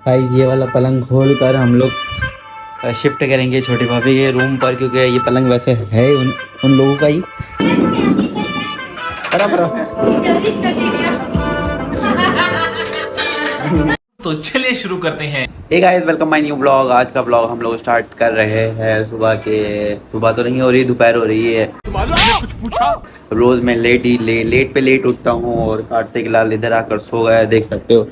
भाई ये वाला पलंग खोल कर हम लोग शिफ्ट करेंगे छोटी भाभी के रूम पर, क्योंकि ये पलंग वैसे है उन लोगों का ही। बराबर। तो चलिए शुरू करते हैं। Hey guys, welcome my new blog. आज का ब्लॉग हम लोग स्टार्ट कर रहे हैं सुबह तो नहीं हो रही, दोपहर हो रही है। कुछ पूछा? रोज मैं लेट पे लेट उठता हूँ और कार्तिक लाल इधर आकर सो गया है, देख सकते हो।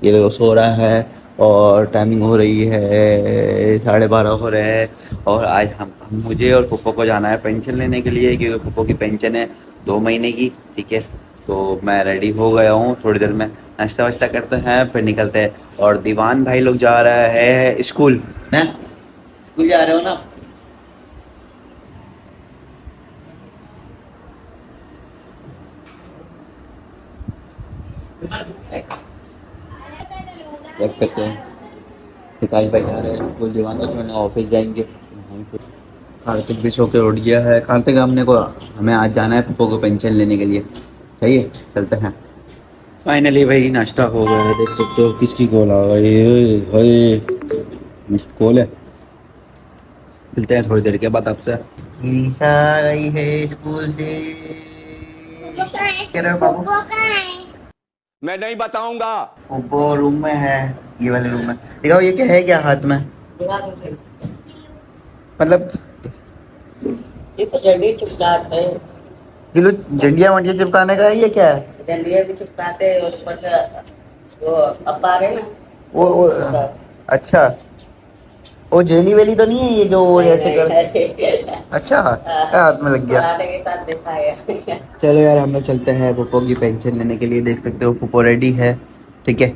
ये देखो सो रहा है और टाइमिंग हो रही है 12:30 हो रहे हैं। और आज मुझे और पप्पो को जाना है पेंशन लेने के लिए, क्योंकि पप्पो की पेंशन है 2 महीने की। ठीक है, तो मैं रेडी हो गया हूँ, थोड़ी देर में नाश्ता वाश्ता करते हैं फिर निकलते हैं। और दीवान भाई लोग जा रहे हैं स्कूल ना, स्कूल जा रहे हो ना। देख सकते हैं विकास भाई जा रहे हैं स्कूल, दीवान तो मैंने ऑफिस जाएंगे। कार्तिक भी सो के उठ गया है। कार्तिक हमें आज जाना है पप्पो को पेंशन लेने के लिए, चाहिए चलते हैं। फाइनली भाई नाश्ता हो गया है, देख सकते हो किसकी कॉल आ गई। मिस्ड कॉल है। मिलते हैं थोड़ी देर के बाद आपसे। ईसा आई है स्कूल से। कह रहे हो बाबू? मैं नहीं बताऊंगा। वो रूम में है, ये वाले रूम में। दिखाओ ये क्या है, क्या हाथ में मतलब। ये तो झंडी चिपकाते हैं। किलो झंडिया वंडिया चिपकाने का है, ये क्या है? झंडिया भी चिपकाते हैं और ऊपर से वो अपार है ना वो अच्छा, वो जेली वेली तो नहीं है ये जो वो ऐसे कर। अच्छा हाथ में लग गया। पराठे के साथ दिखाया। चलो यार हम लोग चलते हैं पप्पो की पेंशन लेने के लिए। देख सकते हो पप्पो रेडी है, ठीक है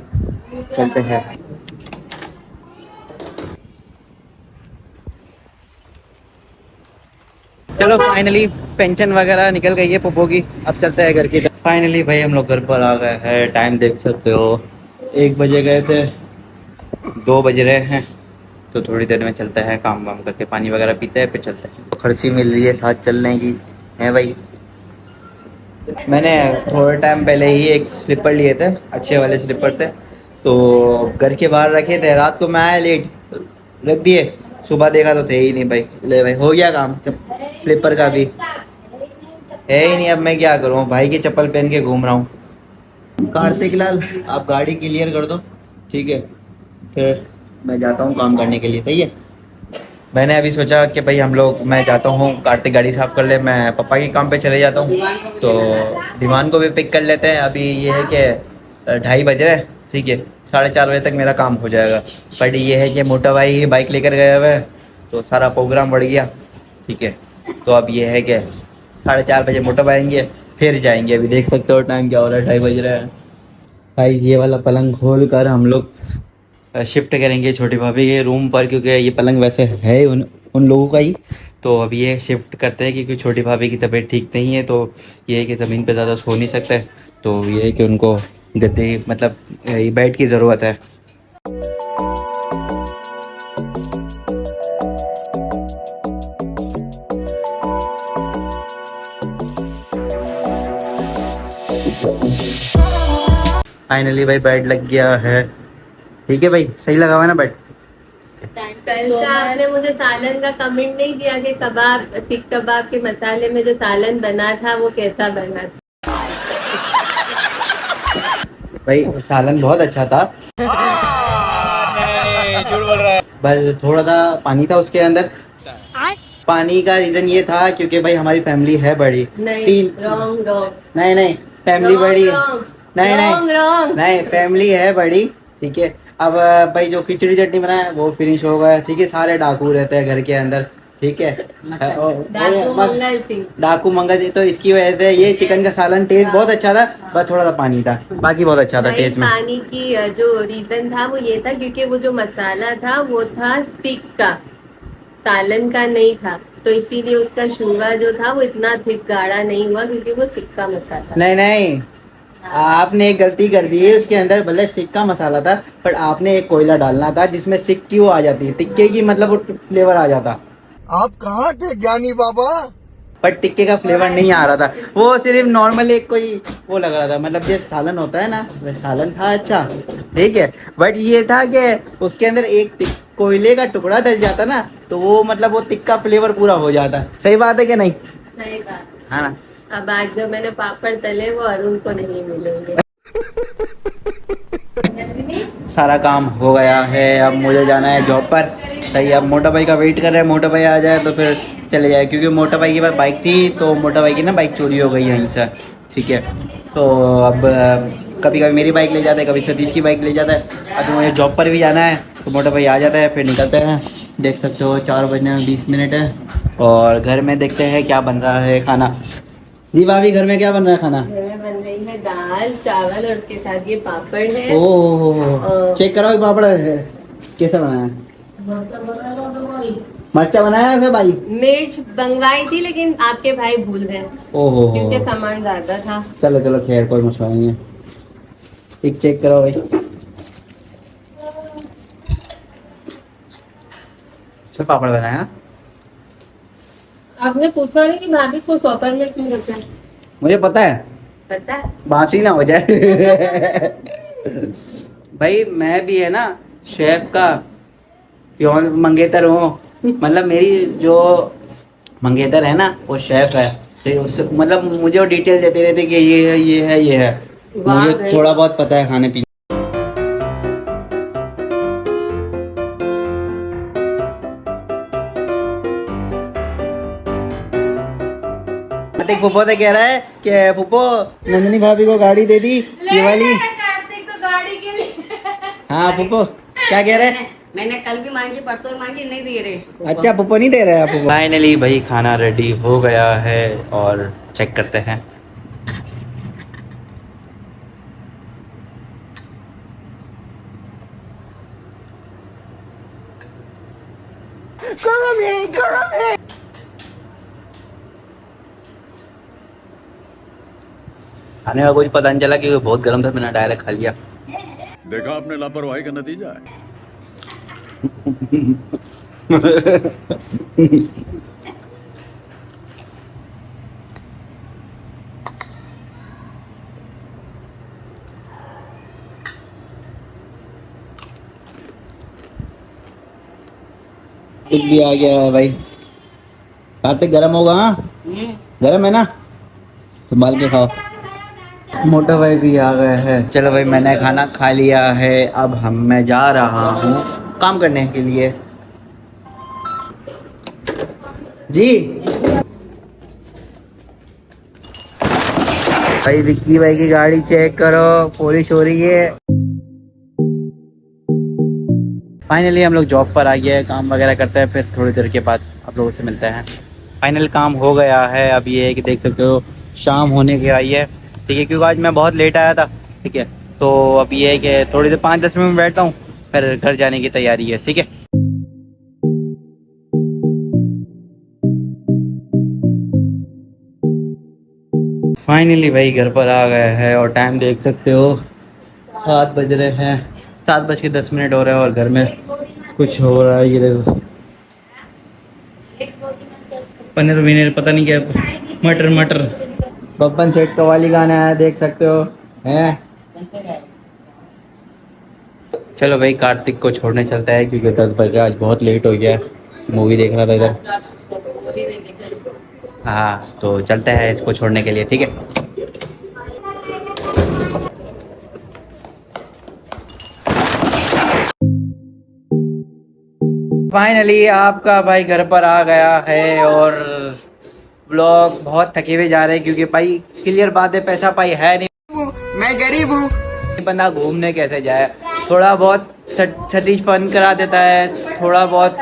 चलते हैं। चलो फाइनली पेंशन वगैरह निकल गई है पप्पो की, अब चलते हैं घर की। फाइनली भाई हम लोग घर पर आ गए हैं। टाइम देख सकते हो 1 बजे गए थे, 2 बज रहे हैं। तो थोड़ी देर में चलते हैं, काम वाम करके पानी वगैरह पीते हैं फिर चलते हैं। तो खर्ची मिल रही है साथ चलने की है भाई। मैंने थोड़े टाइम पहले ही एक स्लीपर लिए थे, अच्छे वाले स्लीपर थे, तो घर के बाहर रखे थे। रात को मैं आया लेट, रख दिए, सुबह देखा तो थे ही नहीं भाई। ले भाई हो गया काम, स्लीपर का भी है ही नहीं। अब मैं क्या करूँ, भाई की चप्पल पहन के घूम रहा हूँ। कार्तिक लाल आप गाड़ी क्लियर कर दो, ठीक है, फिर मैं जाता हूँ काम करने के लिए, सही है। मैंने अभी सोचा कि भाई मैं जाता हूँ, कार्तिक गाड़ी साफ कर ले, मैं पापा के काम पे चले जाता हूँ। तो दीवान को भी पिक कर लेते हैं। अभी ये है कि 2:30 बज रहे हैं, ठीक है, 4:30 बजे तक मेरा काम हो जाएगा। बट ये है कि मोटा भाई ही बाइक लेकर गया हुआ है, तो सारा प्रोग्राम बढ़ गया, ठीक है। तो अब ये है कि 4:30 बजे मोटा भाई आएंगे फिर जाएंगे। अभी देख सकते हो टाइम क्या हो रहा है, 2:30 बज रहे हैं। भाई ये वाला पलंग खोल कर हम लोग शिफ्ट करेंगे छोटी भाभी के रूम पर, क्योंकि ये पलंग वैसे है उन लोगों का ही। तो अब ये शिफ्ट करते हैं क्योंकि छोटी भाभी की तबीयत ठीक नहीं है, तो ये है कि ज़मीन पे ज़्यादा सो नहीं सकते, तो ये है कि उनको गद्दे मतलब ये बेड की ज़रूरत है। फाइनली भाई बेड लग गया है, ठीक है भाई, सही लगा हुआ है ना बेड। कल का आपने मुझे सालन का कमेंट नहीं दिया कि कबाब, सीख कबाब के मसाले में जो सालन बना था वो कैसा बना था। भाई सालन बहुत अच्छा था, झूठ बोल रहा है। बस थोड़ा सा पानी था उसके अंदर। पानी का रीजन ये था क्योंकि भाई हमारी फैमिली है बड़ी। नहीं, रॉन्ग रॉन्ग। नहीं फैमिली बड़ी है। नहीं नहीं फैमिली है बड़ी, ठीक है। अब भाई जो खिचड़ी चटनी बनाया है वो फिनिश हो गया, ठीक है। सारे डाकू रहते हैं घर के अंदर, ठीक है। डाकू मंगल सिंह, तो इसकी वजह से ये चिकन का सालन टेस्ट बहुत अच्छा था, बस थोड़ा सा पानी था, बाकी बहुत अच्छा था टेस्ट में। पानी की जो रीजन था वो ये था क्योंकि वो जो मसाला था वो था सीख का, सालन का नहीं था, तो इसीलिए उसका शुरवा जो था वो इतना थिक गाढ़ा नहीं हुआ क्योंकि वो सिक का मसाला। नहीं आपने एक गलती कर दी है, उसके अंदर भले सिक्का मसाला था पर आपने एक कोयला डालना था जिसमें सिक्की वो आ जाती है, टिक्के की मतलब वो फ्लेवर आ जाता। आप कहाँ थे ज्ञानी बाबा? पर टिक्के का फ्लेवर नहीं आ रहा था, वो सिर्फ नॉर्मल एक कोई वो लग रहा था, मतलब जो सालन होता है ना, वह सालन था अच्छा, ठीक है। बट ये था कि उसके अंदर एक कोयले का टुकड़ा डल जाता ना, तो वो मतलब वो टिक्का फ्लेवर पूरा हो जाता। सही बात है कि नहीं? सही बात। हाँ ना। अब आज जो मैंने पापड़ तले वो अरुण को नहीं मिलेंगे। सारा काम हो गया है, अब मुझे जाना है जॉब पर। सही, अब मोटा भाई का वेट कर रहे हैं, मोटा भाई आ जाए तो फिर चले जाए, क्योंकि मोटा भाई के पास बाइक थी, तो मोटा भाई की ना बाइक चोरी हो गई यहीं से, ठीक है। तो अब कभी कभी मेरी बाइक ले जाता है, कभी सतीश की बाइक ले जाता है। अभी मुझे जॉब पर भी जाना है, तो मोटा भाई आ जाता है, फिर निकलते हैं। देख सकते हो 4:20 है, और घर में देखते हैं क्या बन रहा है खाना। जी भाभी, घर में क्या बन रहा है खाना? बन रही है दाल चावल और उसके साथ ये पापड़ है। ओह, चेक करो ये पापड़ है कैसा बना है। मरचा बनाया था भाई? मिर्च मंगवाई थी लेकिन आपके भाई भूल गए ओहो, क्योंकि सामान ज्यादा था। चलो चलो खैर, कोई मसला नहीं है। एक चेक करो भाई, चल पापड़ बनाया। आपने पूछा नहीं कि भाभी को शॉपर में क्यों रखा है? मुझे पता है, पता है। बासी ना हो जाए। भाई मैं भी है ना शेफ का मंगेतर हूँ, मतलब मेरी जो मंगेतर है ना वो शेफ है, तो उससे मतलब मुझे वो डिटेल देते रहते कि ये है ये है ये है। वाह मुझे भाई। थोड़ा बहुत पता है खाने पीने। फुप्पो से कह रहा है कि फुप्पो नंदिनी भाभी को गाड़ी दे दी ये वाली। कार्तिक तो गाड़ी के लिए। हाँ फुप्पो क्या कह रहे हैं? मैंने कल भी मांगी, परसों भी मांगी, नहीं दे रहे। अच्छा पप्पो नहीं दे रहे आप? फाइनली भाई खाना रेडी हो गया है, और चेक करते हैं। खाने का कुछ पता नहीं चला क्योंकि बहुत गर्म था, मैंने डायरेक्ट खा लिया। देखा आपने लापरवाही का नतीजा है। कुछ भी आ गया है भाई। कार्तिक गरम होगा? हाँ गरम है ना, संभाल के खाओ। मोटा भाई भी आ गए हैं। चलो भाई मैंने खाना खा लिया है, अब मैं जा रहा हूँ काम करने के लिए। जी भाई विक्की भाई की गाड़ी चेक करो, पॉलिश हो रही है। फाइनली हम लोग जॉब पर आ गए, काम वगैरह करते हैं, फिर थोड़ी देर के बाद आप लोगों से मिलते हैं। फाइनल काम हो गया है। अब ये है कि देख सकते हो शाम होने की आई है, ठीक है, क्योंकि आज मैं बहुत लेट आया था, ठीक है। तो अब ये है कि थोड़ी देर 5-10 मिनट में बैठता हूँ, फिर घर जाने की तैयारी है, ठीक है। फाइनली भाई घर पर आ गए हैं, और टाइम देख सकते हो 7 बज रहे हैं, 7:10 हो रहे हैं, और घर में कुछ हो रहा है। ये देखो पनीर विनीर पता नहीं क्या, मटर मटर। बब्बन सेठ कवाली गाना है, देख सकते हो हैं। चलो भाई कार्तिक को छोड़ने चलता है, क्योंकि 10 बज रहा है, आज बहुत लेट हो गया है। मूवी देख रहा था इधर। हाँ तो चलते हैं इसको छोड़ने के लिए, ठीक है। फाइनली आपका भाई घर पर आ गया है, और व्लॉग बहुत थके हुए जा रहे हैं, क्योंकि भाई क्लियर बात है पैसा पाई है नहीं, मैं गरीब हूँ। बंदा घूमने कैसे जाए, थोड़ा बहुत सतीश फन करा देता है, थोड़ा बहुत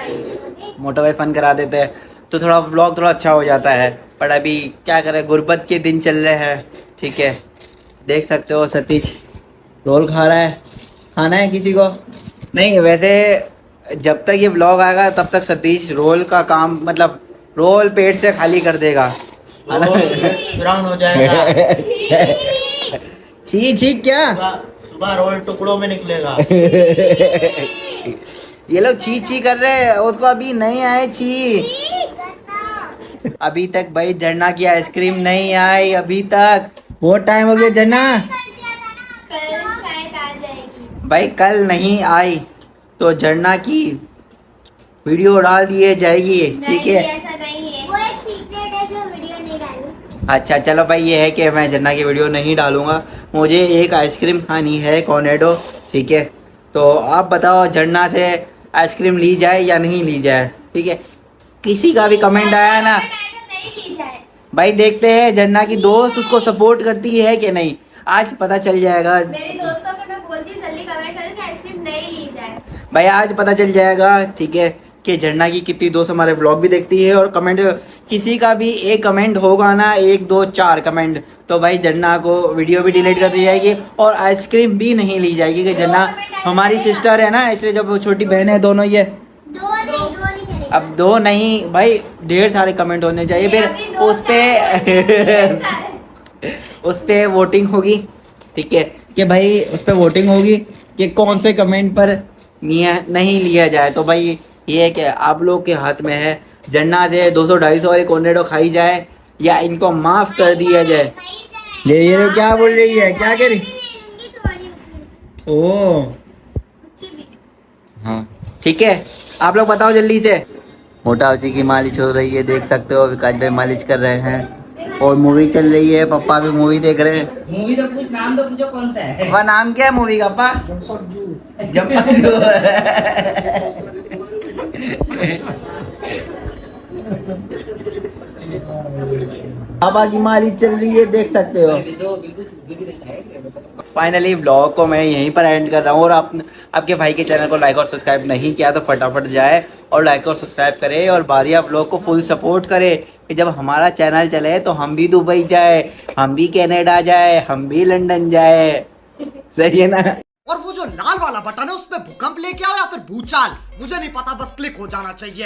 मोटा भाई फन करा देते हैं, तो थोड़ा व्लॉग थोड़ा अच्छा हो जाता है। पर अभी क्या करें, गुर्बत के दिन चल रहे हैं, ठीक है। देख सकते हो सतीश रोल खा रहा है। खाना है किसी को? नहीं, वैसे जब तक ये व्लॉग आएगा तब तक सतीश रोल का काम, मतलब रोल पेट से खाली कर देगा, है ना? ब्राउन हो जाएगा। छी छी क्या? सुबह रोल टुकड़ों में निकलेगा। ये लोग छी छी कर रहे हैं, उसको अभी नहीं आए छी। अभी तक भाई झरना की आइसक्रीम नहीं आई अभी तक। बहुत टाइम हो गया झरना। कल शायद आ जाएगी। भाई कल नहीं आई तो झरना की वीडियो डाल दिए जाएगी, ठीक है। ऐसा नहीं है, वो एक सीक्रेट है जो वीडियो नहीं डालू। अच्छा चलो भाई, ये है कि मैं झरना की वीडियो नहीं डालूंगा। मुझे एक आइसक्रीम खानी है कॉर्नेडो, ठीक है। तो आप बताओ झरना से आइसक्रीम ली जाए या नहीं ली जाए, ठीक है। किसी का भी कमेंट आया ना नहीं ली जाए। भाई, देखते हैं झरना की दोस्त उसको सपोर्ट करती है कि नहीं, आज पता चल जाएगा। मेरी दोस्तों को मैं बोलती हूँ जल्दी कमेंट करें कि आइसक्रीम नहीं ली जाए। भाई आज पता चल जाएगा, ठीक है, कि झरना की कितनी दोस्त हमारे व्लॉग भी देखती है। और कमेंट किसी का भी एक कमेंट होगा ना, 1 2 4 कमेंट, तो भाई झरना को वीडियो भी डिलीट कर दी जाएगी और आइसक्रीम भी नहीं ली जाएगी। कि झरना हमारी सिस्टर है ना, इसलिए जब छोटी बहन है दोनों, ये दो नहीं चलेगा। अब 2 नहीं भाई, ढेर सारे कमेंट होने चाहिए। फिर उस पे वोटिंग होगी, ठीक है, कि भाई उस पे वोटिंग होगी कि कौन से कमेंट पर नहीं लिया जाए। तो भाई ये है कि आप लोग के हाथ में है, झरना से 200-250 वाली कॉर्नेडो खाई जाए या इनको माफ कर दिया जाए। ये तो क्या बोल रही है, क्या कह रही? ओ हाँ ठीक है, आप लोग बताओ जल्दी से। मोटा जी की मालिश हो रही है, देख सकते हो, विकास भाई मालिश कर रहे हैं और मूवी चल रही है। पापा भी मूवी देख रहे हैं। मूवी तो पूछ, नाम तो पूछो कौन सा है। पापा नाम क्या है मूवी का? पापा पापा की मालिश चल रही है, देख सकते हो। फाइनली व्लॉग को मैं यहीं पर एंड कर रहा हूँ। और आपके भाई के चैनल को लाइक और सब्सक्राइब नहीं किया तो फटाफट जाए और लाइक और सब्सक्राइब करे और बारिया व्लॉग को फुल सपोर्ट करे कि जब हमारा चैनल चले तो हम भी दुबई जाए, हम भी कनाडा जाए, हम भी लंदन जाए, सही है ना। और वो जो लाल वाला बटन है उस पे भूकंप लेके आओ या फिर भूचाल, मुझे नहीं पता, बस क्लिक हो जाना चाहिए।